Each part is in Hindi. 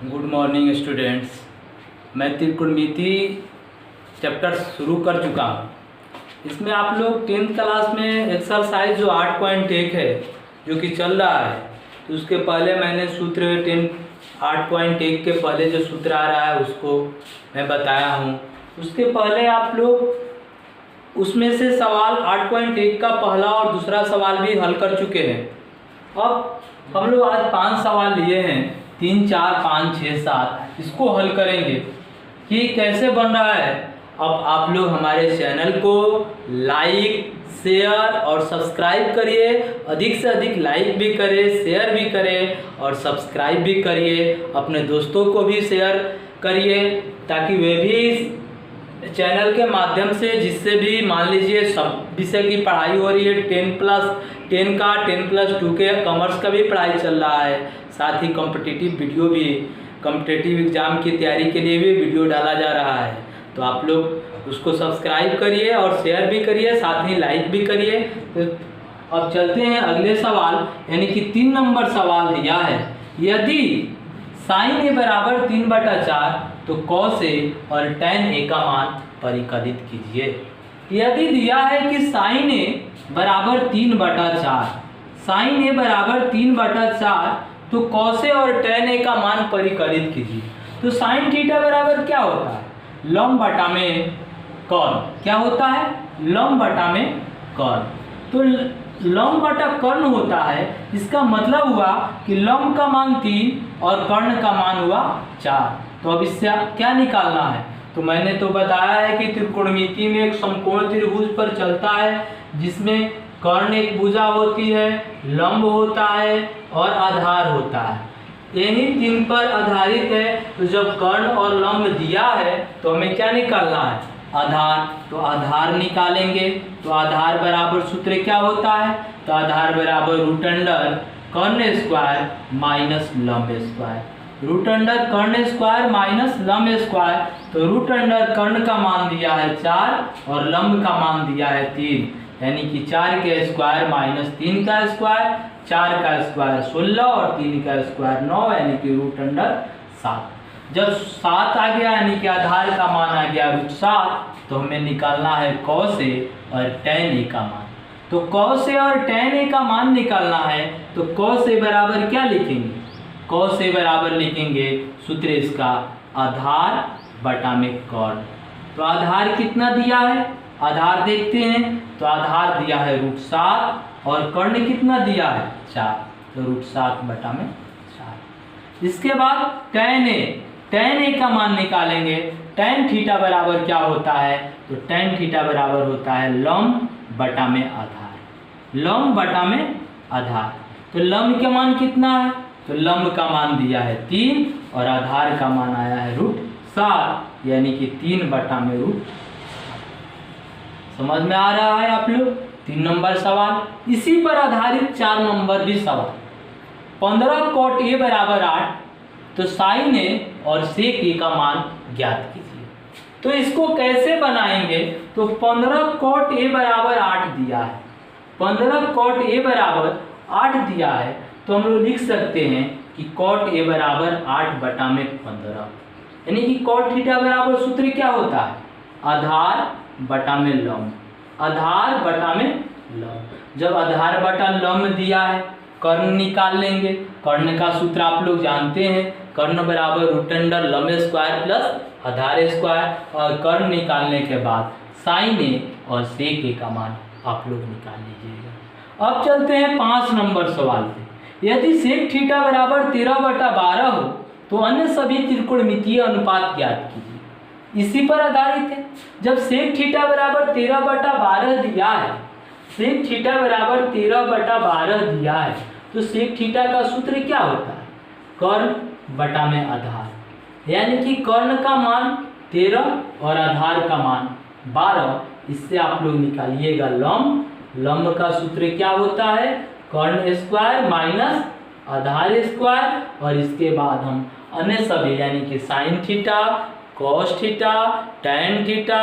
Good morning students. मैं त्रिकोणमिति चैप्टर शुरू कर चुका हूँ। इसमें आप लोग 10th क्लास में एक्सरसाइज जो 8.1 है जो कि चल रहा है, तो उसके पहले मैंने सूत्र 8.1 के पहले जो सूत्र आ रहा है उसको मैं बताया हूँ। उसके पहले आप लोग उसमें से सवाल 8.1 का पहला और दूसरा सवाल भी हल कर चुके हैं। अब हम लोग आज 5 सवाल लिए हैं, 3, 4, 5, 6, 7 इसको हल करेंगे कि कैसे बन रहा है। अब आप लोग हमारे चैनल को लाइक, शेयर और सब्सक्राइब करिए। अधिक से अधिक लाइक भी करें, शेयर भी करें और सब्सक्राइब भी करिए। अपने दोस्तों को भी शेयर करिए ताकि वे भी चैनल के माध्यम से, जिससे भी मान लीजिए सब विषय की पढ़ाई हो रही है, 10+10 का 10+2 के कॉमर्स का भी पढ़ाई चल रहा है, साथ ही कॉम्पिटिटिव वीडियो भी, कॉम्पिटिटिव एग्जाम की तैयारी के लिए भी वीडियो डाला जा रहा है। तो आप लोग उसको सब्सक्राइब करिए और शेयर भी करिए, साथ ही लाइक भी करिए। तो अब चलते हैं अगले सवाल, यानी कि 3 नंबर सवाल दिया है, यदि sin a बराबर 3/4 तो cos a और tan a का मान परिकलित कीजिए। यदि दिया है कि sin a बराबर 3/4, sin a बराबर 3/4 तो cos a और tan a का मान परिकलित कीजिए। तो sin थीटा बराबर क्या होता है? लंब बटा में कर्ण। क्या होता है? लंब बटा में कर्ण। तो लंब बटा कर्ण होता है, इसका मतलब हुआ कि लंब का मान 3 और कर्ण का मान हुआ 4। तो अब इससे क्या निकालना है? तो मैंने तो बताया है कि त्रिकोणमिति में एक समकोण त्रिभुज पर चलता है जिसमें कर्ण एक भुजा होती है, लंब होता है और आधार होता है। यही 3 पर आधारित है। तो जब कर्ण और लंब दिया है तो हमें क्या निकालना है? आधार। तो आधार निकालेंगे। तो आधार बराबर सूत्र क्या होता है? तो आधार बराबर √अंडर कर्ण स्क्वायर माइनस लंब स्क्वायर। √अंडर कर्ण स्क्वायर माइनस लंब स्क्वायर। तो √अंडर कर्ण का मान दिया है 4 और लंब का मान दिया है 3, यानी कि 4 का स्क्वायर माइनस 3 का स्क्वायर, 4 का स्क्वायर 16 और 3 का स्क्वायर 9, यानी कि √अंडर 7। जब 7 आ गया यानी कि आधार का मान आ गया √7, तो हमें निकालना है cos a और tan a का मान। तो cos a और tan a का मान निकालना है तो cos a बराबर क्या लिखेंगे? cos a बराबर लिखेंगे सूत्र इसका आधार बटा में कर्ण। तो आधार कितना दिया है? आधार देखते हैं तो आधार दिया है √7 और कर्ण कितना दिया है? 4। तो √7 बटा में 4। इसके बाद tan a का मान निकालेंगे। tan थीटा बराबर क्या होता है? तो tan थीटा बराबर होता है लंब बटा में आधार। लंब बटा में आधार। तो लंब का मान कितना है? तो लंब का मान दिया है 3 और आधार का मान आया है √7, यानी कि 3 बटा में √7। समझ में आ रहा है आप लोग? 3 नंबर सवाल। इसी पर आधारित 4 नंबर भी सवाल। 15 cot a बराबर 8 तो sin a और sec a का मान ज्ञात कीजिए। तो इसको कैसे बनाएंगे? तो 15 cot a बराबर 8 दिया है, 15 cot a बराबर 8 दिया है, तो हम लोग लिख सकते हैं कि cot a बराबर 8 बटा में 15, यानी कि cot थीटा बराबर सूत्र क्या होता है? आधार बटा में लंब। आधार बटा में लंब। जब आधार बटा लंब दिया है, कर्ण निकाल लेंगे। कर्ण का सूत्र आप लोग जानते हैं, कर्ण बराबर √अंडर लंब स्क्वायर प्लस आधार स्क्वायर। और कर्ण निकालने के बाद sin a और sec a का मान आप लोग निकाल लीजिएगा। अब चलते हैं 5 नंबर सवाल पे। यदि sec थीटा बराबर 13/12 हो तो अन्य सभी त्रिकोणमितीय अनुपात ज्ञात कीजिए। इसी पर आधारित है। जब sec थीटा बराबर 13/12 दिया है, sec थीटा बराबर 13/12 दिया है, तो sec थीटा का सूत्र क्या होता है? कर्ण बटा में आधार, यानी कि कर्ण का मान 13 और आधार का मान 12। इससे आप लोग निकालिएगा लंब। लंब का सूत्र क्या होता है? कर्ण स्क्वायर माइनस आधार स्क्वायर, और इसके बाद हम अन्य सभी यानी कि sin theta, cos theta, tan theta,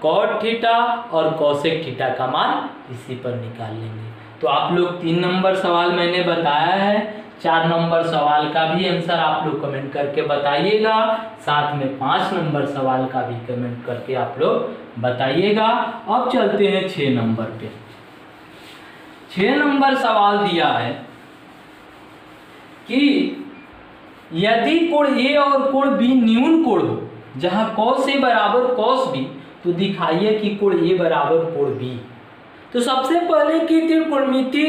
cot theta और cosec थीटा का मान इसी पर निकाल लेंगे। तो आप लोग 3 नंबर सवाल मैंने बताया है 4 नंबर सवाल का भी आंसर आप लोग कमेंट करके बताइएगा, साथ में 5 नंबर सवाल का भी कमेंट करके आप लोग बताइएगा। अब चलते हैं 6 नंबर पे। 6 नंबर सवाल दिया है कि यदि कोण ए और कोण बी न्यून कोण हो, जहां cos ए बराबर cos बी, तो दिखाइए कि कोण ए बराबर कोण बी। तो सबसे पहले की त्रिकोणमिति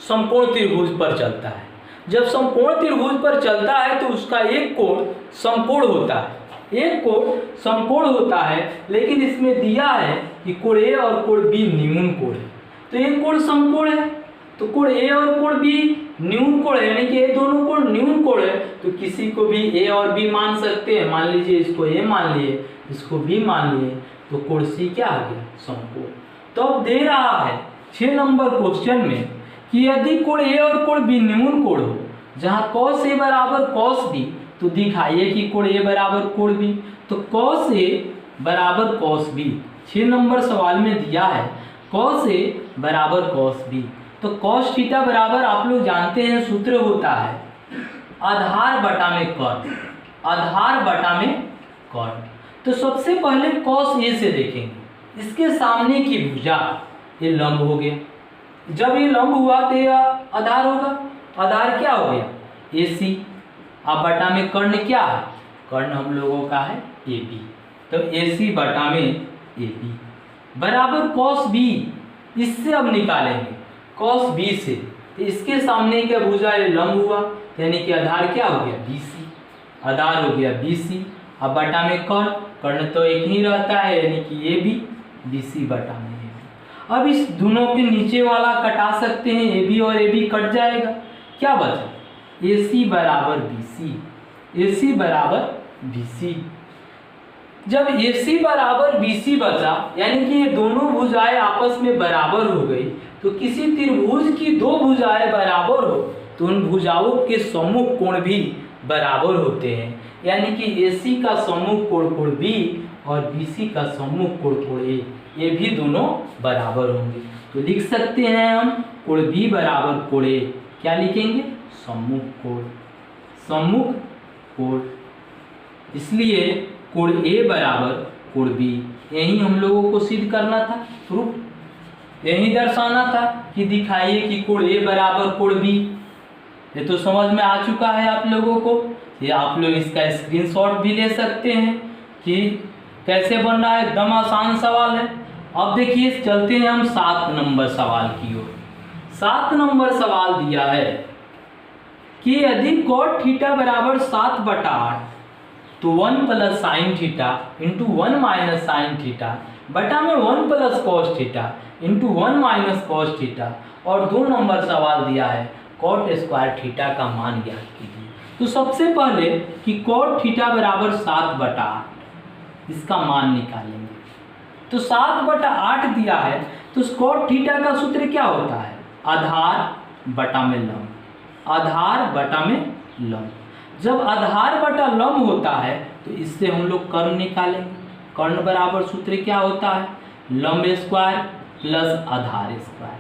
समकोण त्रिभुज पर चलता है। जब समकोण त्रिभुज पर चलता है तो उसका एक कोण समकोण होता है, एक कोण समकोण होता है, लेकिन इसमें दिया है कि कोण ए और कोण बी न्यून कोण है। तो एक कोण समकोण है, तो कोण ए और कोण बी न्यून कोण है, यानी कि ये दोनों कोण न्यून कोण है। तो किसी को भी ए और बी मान सकते हैं। मान लीजिए इसको ए मान लिए, इसको बी मान लिए, तो कोण सी क्या आ गया? समकोण। तो अब दे रहा है 6 नंबर क्वेश्चन में कि यदि कोण ए और कोण बी न्यून कोण हो, जहां cos ए बराबर cos बी, तो दिखाइए कि कोण ए बराबर कोण बी। तो cos ए बराबर cos बी 6 नंबर सवाल में दिया है, cos ए बराबर cos बी। तो cos थीटा बराबर आप लोग जानते हैं सूत्र होता है आधार बटा में कर्ण, आधार बटा में कर्ण। तो सबसे पहले cos ए से देखेंगे, इसके सामने की भुजा ये लंब हो गया, जब ये लंब हुआ तो ये आधार होगा, आधार क्या हो गया? AC। अब बटा में कर्ण क्या है? कर्ण हम लोगों का है AB। तो AC बटा में AB बराबर cos B। इससे अब निकालेंगे cos B से, तो इसके सामने क्या भुजा ये लंब हुआ, यानी कि आधार क्या हो गया? BC, आधार हो गया BC। अब बटा में कर्ण, कर्ण तो एक ही रहता है, यानी कि AB, BC बटा में AB। अब इस दोनों के नीचे वाला कटा सकते हैं, AB और AB कट जाएगा, क्या बचा? AC बराबर BC, AC बराबर BC। जब AC बराबर BC बचा, यानी कि ये दोनों भुजाएं आपस में बराबर हो गई, तो किसी त्रिभुज की दो भुजाएं बराबर हो तो उन भुजाओं के सम्मुख कोण भी बराबर होते हैं, यानी कि AC का सम्मुख कोण कोण B और BC का सम्मुख कोण कोण A, ये भी दोनों बराबर होंगे। तो लिख सकते हैं हम कोण B बराबर कोण A, क्या लिखेंगे? सम्मुख कोण, सम्मुख कोण। इसलिए कोण A बराबर कोण B, यही हम लोगों को सिद्ध करना था, प्रूफ यही दर्शाना था कि दिखाइए कि कोण A बराबर कोण B। ये तो समझ में आ चुका है आप लोगों को। ये आप लोग इसका स्क्रीनशॉट भी ले सकते हैं कि कैसे बन रहा है, एकदम आसान सवाल है। अब देखिए चलते हैं हम 7 नंबर सवाल की ओर। 7 नंबर सवाल दिया है कि यदि cot थीटा बराबर 7/8, तो 1 plus sine theta into 1 minus sine theta बटा में 1 plus cos theta into 1 minus cos theta, और 2 नंबर सवाल दिया है cot स्क्वायर थीटा का मान ज्ञात कीजिए। तो सबसे पहले कि cot थीटा बराबर 7/8, इसका मान निकालेंगे। तो 7/8 दिया है, तो cot थीटा का सूत्र क्या होता है? आधार बटा में लंब, आधार बटा में लंब। जब आधार बटा लंब होता है तो इससे हम लोग कर्ण निकालेंगे। कर्ण बराबर सूत्र क्या होता है? लंब स्क्वायर प्लस आधार स्क्वायर,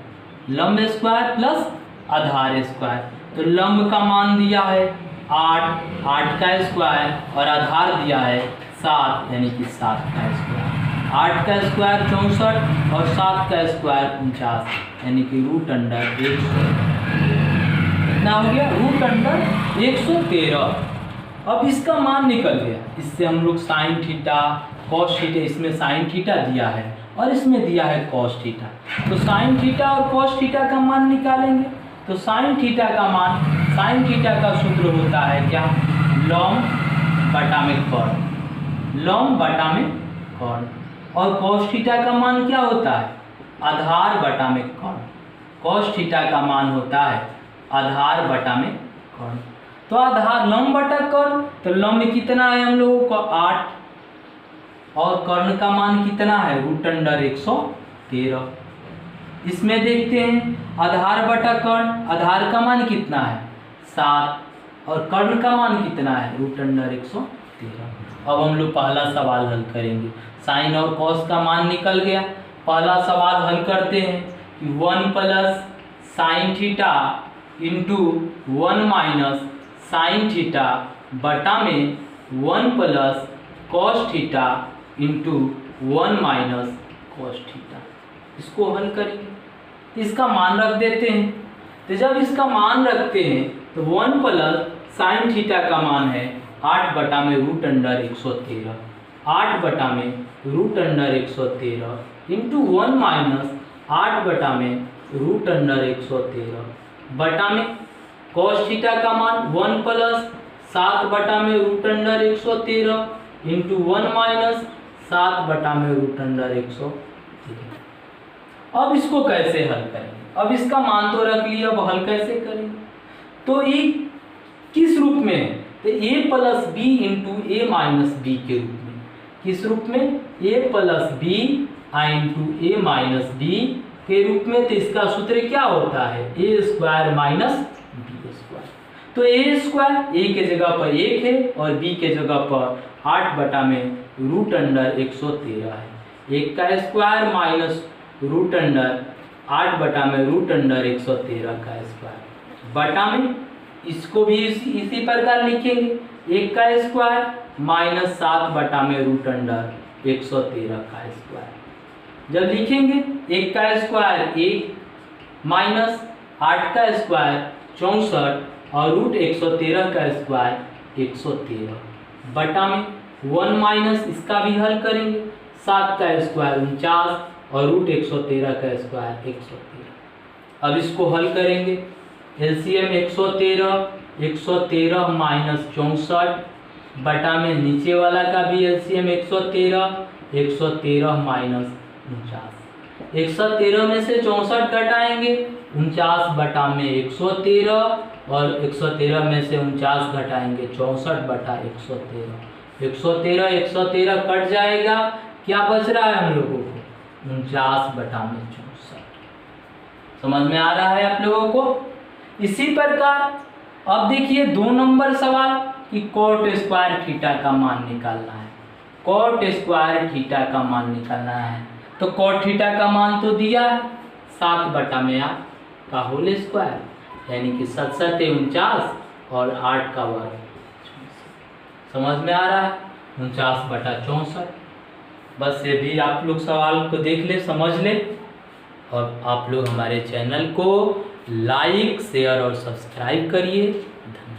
लंब स्क्वायर प्लस आधार स्क्वायर। तो लंब का मान दिया है 8, 8 का स्क्वायर, और आधार दिया है 7, यानी कि 7 का स्क्वायर। 8 का स्क्वायर 64 और 7 का स्क्वायर 49, यानी कि √100 कितना हो गया? √113। अब इसका मान निकल गया, इससे हम लोग साइन थीटा कॉस थीटा, इसमें साइन थीटा दिया है और इसमें दिया है कॉस थीटा, तो साइन थीटा और कॉस थीटा का मान निकालेंगे। तो साइन थीटा का मान, साइन थीटा का सूत्र होता है क्या? लंब बटा में कर्ण, लंब बटा में कर्ण। और कॉस थीटा का मान क्या होता है? आधार बटा में कर्ण। कॉस थीटा का मान होता है आधार बटा में कर्ण। तो आधार लंब बटा कर्ण, तो लंब कितना है हम लोगों को? 8, और कर्ण का मान कितना है? √113। इसमें देखते हैं आधार बटा कर्ण, आधार का मान कितना है? 7, और कर्ण का मान कितना है? √113। अब हम लोग पहला सवाल हल करेंगे। साइन और कॉस का मान निकल गया। पहला सवाल हल करते हैं कि 1 plus sine theta into 1 minus sine theta बटा में 1 plus cos theta into 1 minus cos theta. इसको हल करेंगे, इसका मान रख देते हैं। तो जब इसका मान रखते हैं तो 1 प्लस साइन थीटा का मान है 8 बटा में रूट अंडर 113, 8 बटा में रूट अंडर 113 इंटू 1 माइनस 8 बटा में रूट अंडर 113 बटा में कॉस थीटा का मान 1 प्लस 7 बटा में रूट अंडर 113 इंटू 1 माइनस 7 बटा में रूट अंडर 113। अब इसको कैसे हल करेंगे? अब इसका मान तो रख लिया, अब हल कैसे करेंगे? तो ये किस रूप में है? तो a plus B into A minus B के रूप में। किस रूप में? a plus B into A minus B के रूप में। तो इसका सूत्र क्या होता है? A square minus B square. तो ए स्क्वायर ए के जगह पर 1 है और बी के जगह पर 8 बटा में रूट अंडर 113 है। 1 का स्क्वायर माइनस रूट अंडर 8 बटा में रूट अंडर 113 का स्क्वायर बटा में, इसको भी इसी प्रकार लिखेंगे, 1 का स्क्वायर माइनस 7 बटा में रूट अंडर 113 का स्क्वायर। जब लिखेंगे 1 का स्क्वायर 1 माइनस 8 का स्क्वायर 64 और रूट 113 का स्क्वायर 113 बटा में 1 माइनस इसका भी हल करेंगे, 7 का स्क्वायर 49 और रूट 113 का स्क्वायर 113। अब इसको हल करेंगे, एलसीएम 113 माइनस 64 बटा में नीचे वाला का भी एलसीएम 113 माइनस 49। 113 में से 64 घटाएंगे, 49 बटा में 113 और 113 में से 49 घटाएंगे 64 बटा 113। 113 कट जाएगा, क्या बच रहा है हम लोगों को? 49 बटा में 64। समझ में आ रहा है आप लोगों को? इसी प्रकार अब देखिए 2 नंबर सवाल कि कॉट स्क्वायर थीटा का मान निकालना है। कॉट स्क्वायर थीटा का मान निकालना है तो कॉट थीटा का मान तो दिया है 7 बटा में 8 का होल स्क्वायर, यानी कि 7 49 और 8 का वर्ग। समझ में आ रहा है? 49 बटा 64। बस ये भी आप लोग सवाल को देख ले, समझ ले, और आप लोग हमारे चैनल को लाइक शेयर और सब्सक्राइब करिए। धन्यवाद।